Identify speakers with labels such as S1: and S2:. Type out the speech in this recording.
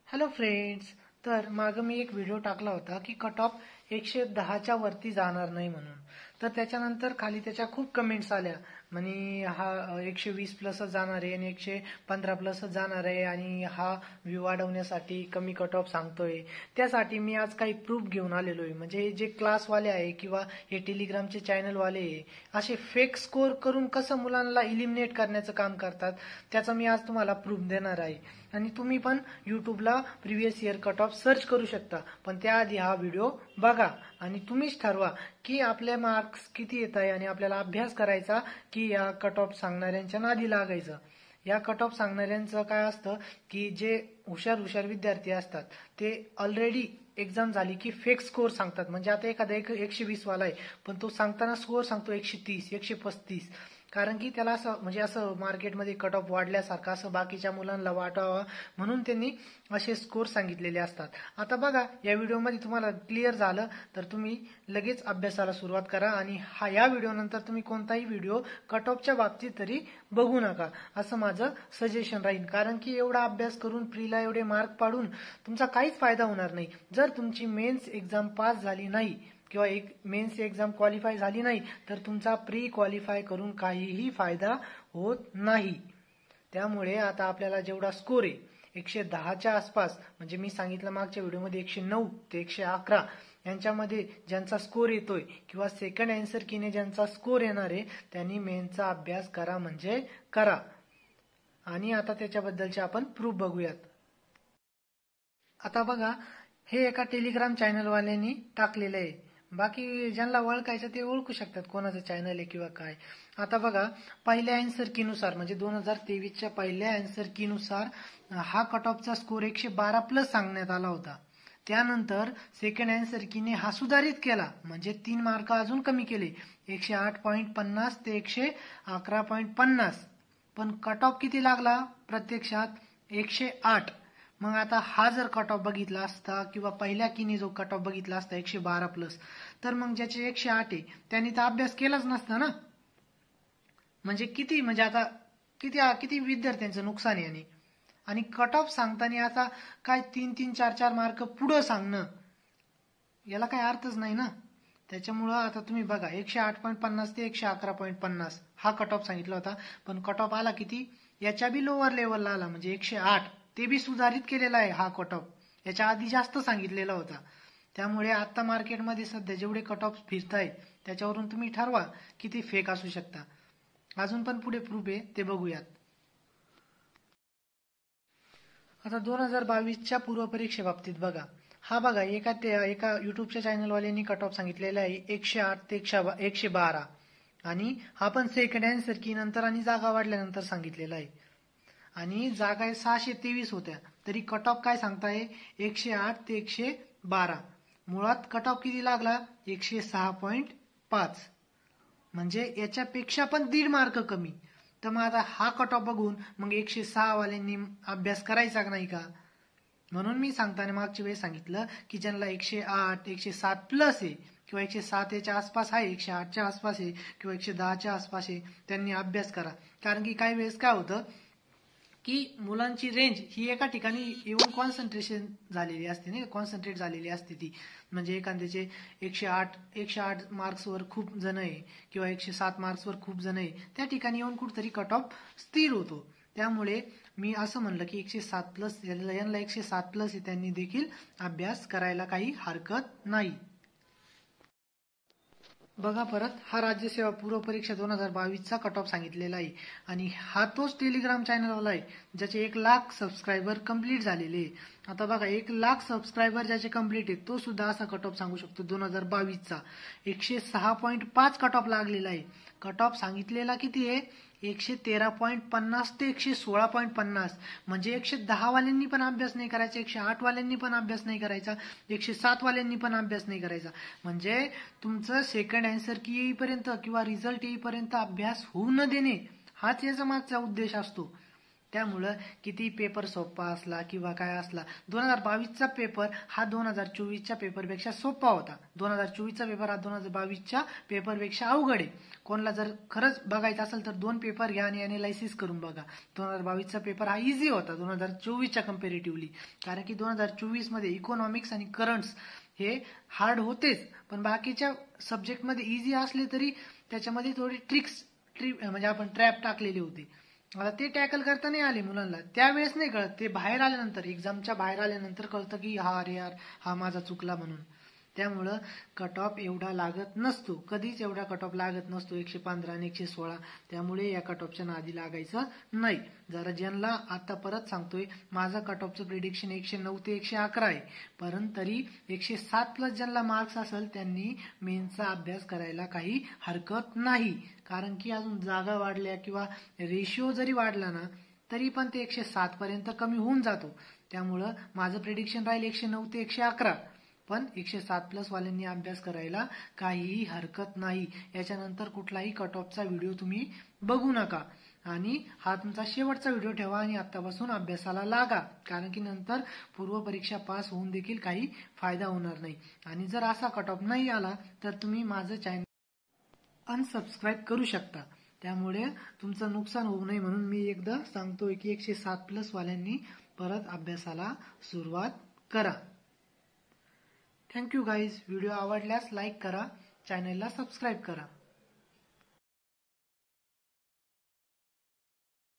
S1: Hello friends. तर मागं मी एक व्हिडिओ टाकला होता की कट ऑफ 110च्या वरती जाणार नाही म्हणून. तर त्याच्यानंतर खाली त्याच्या खूप कमेंट्स आल्या, म्हणे हा 120 प्लसच जाणार आहे आणि 115 प्लसच जाणार आहे आणि हा व्ह्यू वाढवण्यासाठी कमी कट ऑफ सांगतोय. त्यासाठी मी आज काही प्रूफ घेऊन आलेलो आहे. म्हणजे जे क्लासवाले आहे किंवा हे टेलिग्रामचे चॅनलवाले आहे, असे फेक स्कोर करून कसं मुलांना इलिमिनेट करण्याचं काम करतात, त्याचा मी आज तुम्हाला प्रूफ देणार आहे. आणि तुम्ही पण युट्यूबला previous year cut off search करू शकता, पण त्याआधी हा व्हिडिओ बघा आणि तुम्हीच ठरवा की आपले मार्क्स किती येत आहे आणि आपल्याला अभ्यास करायचा की या कट ऑफ सांगणाऱ्यांच्या नादी लागायचं. या कट ऑफ सांगणाऱ्यांचं काय असतं की जे हुशार विद्यार्थी असतात ते ऑलरेडी एक्झाम झाली की फेक स्कोर सांगतात. म्हणजे आता एखादा 120 वाला आहे, पण तो सांगताना स्कोर सांगतो 130 135, कारण की त्याला असं मार्केटमध्ये कट ऑफ वाढल्यासारखं असं बाकीच्या मुलांना वाटावं म्हणून त्यांनी असे स्कोर सांगितलेले असतात. आता बघा, या व्हिडिओमध्ये तुम्हाला क्लिअर झालं तर तुम्ही लगेच अभ्यासाला सुरुवात करा आणि या व्हिडिओनंतर तुम्ही कोणताही व्हिडिओ कट ऑफच्या बाबतीत तरी बघू नका, असं माझं सजेशन राहील. कारण की एवढा अभ्यास करून प्रीला एवढे मार्क पाडून तुमचा काहीच फायदा होणार नाही. जर तुमची मेन्स एक्झाम पास झाली नाही किंवा एक मेन्स एक्झाम क्वालिफाय झाली नाही तर तुमचा प्री क्वालिफाय करून काहीही फायदा होत नाही. त्यामुळे आता आपल्याला जेवढा स्कोर आहे 110च्या आसपास, म्हणजे मी सांगितलं मागच्या व्हिडिओमध्ये 109 ते 111 यांच्यामध्ये ज्यांचा स्कोर येतोय किंवा सेकंड आन्सर कीने ज्यांचा स्कोर येणार आहे त्यांनी मेन्सचा अभ्यास करा म्हणजे करा. आणि आता त्याच्याबद्दलचे आपण प्रूफ बघूयात. आता बघा, हे एका टेलिग्राम चॅनलवाल्यांनी टाकलेलं आहे. बाकी ज्यांना ओळखायचं ते ओळखू शकतात कोणाचं चॅनल आहे किंवा काय. आता बघा, पहिल्या आन्सर कीनुसार म्हणजे 2023च्या पहिल्या आन्सर कीनुसार हा कट ऑफचा स्कोर 112 प्लस सांगण्यात आला होता. त्यानंतर सेकंड आन्सर कीने हा सुधारित केला, म्हणजे 3 मार्क अजून कमी केले, 108.50 ते 111.50. पण कट ऑफ किती लागला प्रत्यक्षात? 108. मग आता हा जर कट ऑफ बघितला असता किंवा पहिल्या कीने जो कट ऑफ बघितला असता 112 प्लस, तर मग ज्याचे 108 आहे त्यांनी तर अभ्यास केलाच नसता ना. म्हणजे किती, म्हणजे आता किती विद्यार्थ्यांचं नुकसान आहे. आणि कट ऑफ सांगताना आता काय 3-3, 4-4 मार्क पुढं सांगणं, याला काही अर्थच नाही ना. त्याच्यामुळं आता तुम्ही बघा, 108.50 ते 111.50 हा कट ऑफ सांगितला होता, पण कट ऑफ आला किती? याच्या बी लोअर लेवलला आला, म्हणजे 108. ते बी सुधारित केलेला आहे हा कट ऑफ, याच्या आधी जास्त सांगितलेला होता. त्यामुळे आता मार्केटमध्ये सध्या जेवढे कट ऑफ फिरत आहेत त्याच्यावरून तुम्ही ठरवा किती फेक असू शकता. अजून पण पुढे प्रूफ आहे, ते बघूयात. आता 2022च्या पूर्वपरीक्षेबाबतीत बघा, हा बघा, एका युट्यूबच्या चॅनलवाल्यांनी कट ऑफ सांगितलेला आहे 108 ते 112 आणि हा पण सेकंड आन्सर की नंतर आणि जागा वाढल्यानंतर सांगितलेला आहे. आणि जागा 623 होत्या, तरी कट ऑफ काय सांगताय? 108 ते 112. मुळात कट ऑफ किती लागला? 106.5, म्हणजे याच्यापेक्षा पण 1.5 मार्क कमी. तर मग आता हा कट ऑफ बघून मग 106 वाल्यांनी अभ्यास करायचा नाही का? म्हणून मी सांगताना मागच्या वेळेस सांगितलं की ज्यांना 108 107 प्लस आहे किंवा 107 याच्या आसपास आहे, 108च्या आसपास आहे किंवा 110च्या आसपास आहे, त्यांनी अभ्यास करा. कारण की काही वेळेस काय होतं की मुलांची रेंज ही एका ठिकाणी येऊन कॉन्सन्ट्रेट झालेली असते ती. म्हणजे एखाद्याचे 108 मार्क्सवर खूप जण आहे किंवा 107 मार्क्सवर खूप जण आहे, त्या ठिकाणी येऊन कुठेतरी कट ऑफ स्थिर होतो. त्यामुळे मी असं म्हणलं की 107 प्लस यांना 107 प्लस आहे त्यांनी देखील अभ्यास करायला काही हरकत नाही. बघा परत, हा राज्यसेवा पूर्व परीक्षा 2022चा कट ऑफ सांगितलेला आहे आणि हा तोच टेलिग्राम चॅनलवाला आहे ज्याचे 1 लाख सबस्क्रायबर कंप्लीट झालेले आहे. आता बघा, 1 लाख सबस्क्रायबर ज्याचे कंप्लीट आहेत तो सुद्धा असा कट ऑफ सांगू शकतो. 2022चा 106.5 कट ऑफ लागलेला आहे. कट ऑफ सांगितलेला किती आहे? 113.50 ते 116.50. म्हणजे 110 वाल्यांनी पण अभ्यास नाही करायचा, 108 वाल्यांनी पण अभ्यास नाही करायचा, 107 वाल्यांनी पण अभ्यास नाही करायचा. म्हणजे तुमचं सेकंड आन्सर की येईपर्यंत किंवा रिझल्ट येईपर्यंत अभ्यास होऊ न देणे, हाच याचा मागचा उद्देश असतो. त्यामुळं किती पेपर सोपा असला किंवा काय असला, 2022चा पेपर हा 2024च्या पेपरपेक्षा सोपा होता. 2024चा पेपर हा 2022च्या पेपरपेक्षा अवघड आहे. कोणाला जर खरंच बघायचं असेल तर 2 पेपर घ्या आणि अॅनालायसिस करून बघा. 2022चा पेपर हा इझी होता 2024च्या कम्पॅरेटिव्हली. कारण की 2024 मध्ये इकॉनॉमिक्स आणि करंट्स हे हार्ड होतेच, पण बाकीच्या सब्जेक्टमध्ये इझी असले तरी त्याच्यामध्ये थोडी म्हणजे आपण ट्रॅप टाकलेली होती. आता ते टॅकल करता नाही आले मुलांना, त्यावेळेस नाही कळत, ते बाहेर आल्यानंतर, एक्झामच्या बाहेर आल्यानंतर कळतं की अरे यार हा माझा चुकला म्हणून. त्यामुळं कट ऑफ एवढा लागत नसतो, कधीच एवढा कट ऑफ लागत नसतो 115 आणि 116. त्यामुळे या कट ऑफच्या नादी लागायचं नाही. जरा ज्यांना आता परत सांगतोय, माझा कट ऑफचं प्रिडिक्शन 109 ते 111 आहे, परंतु तरी 107 प्लस ज्यांना मार्क्स असेल त्यांनी मेन्सचा अभ्यास करायला काही हरकत नाही. कारण की अजून जागा वाढल्या किंवा रेशिओ जरी वाढला ना तरी पण ते 107 पर्यंत कमी होऊन जातो. त्यामुळं माझं प्रिडिक्शन राहील 109 ते 111, पण 107 प्लस वाल्यांनी अभ्यास करायला काहीही हरकत नाही. याच्यानंतर कुठलाही कट ऑफचा व्हिडिओ तुम्ही बघू नका आणि हा तुमचा शेवटचा व्हिडिओ ठेवा आणि आतापासून अभ्यासाला लागा. कारण की नंतर पूर्वपरीक्षा पास होऊन देखील काही फायदा होणार नाही. आणि जर असा कट ऑफ नाही आला तर तुम्ही माझं चॅनल अनसबस्क्राईब करू शकता. त्यामुळे तुमचं नुकसान होऊ नये म्हणून मी एकदा सांगतोय की 107 प्लस वाल्यांनी परत अभ्यासाला सुरुवात करा. Thank you guys. व्हिडिओ आवडल्यास लाईक करा, चॅनलला सबस्क्राईब करा.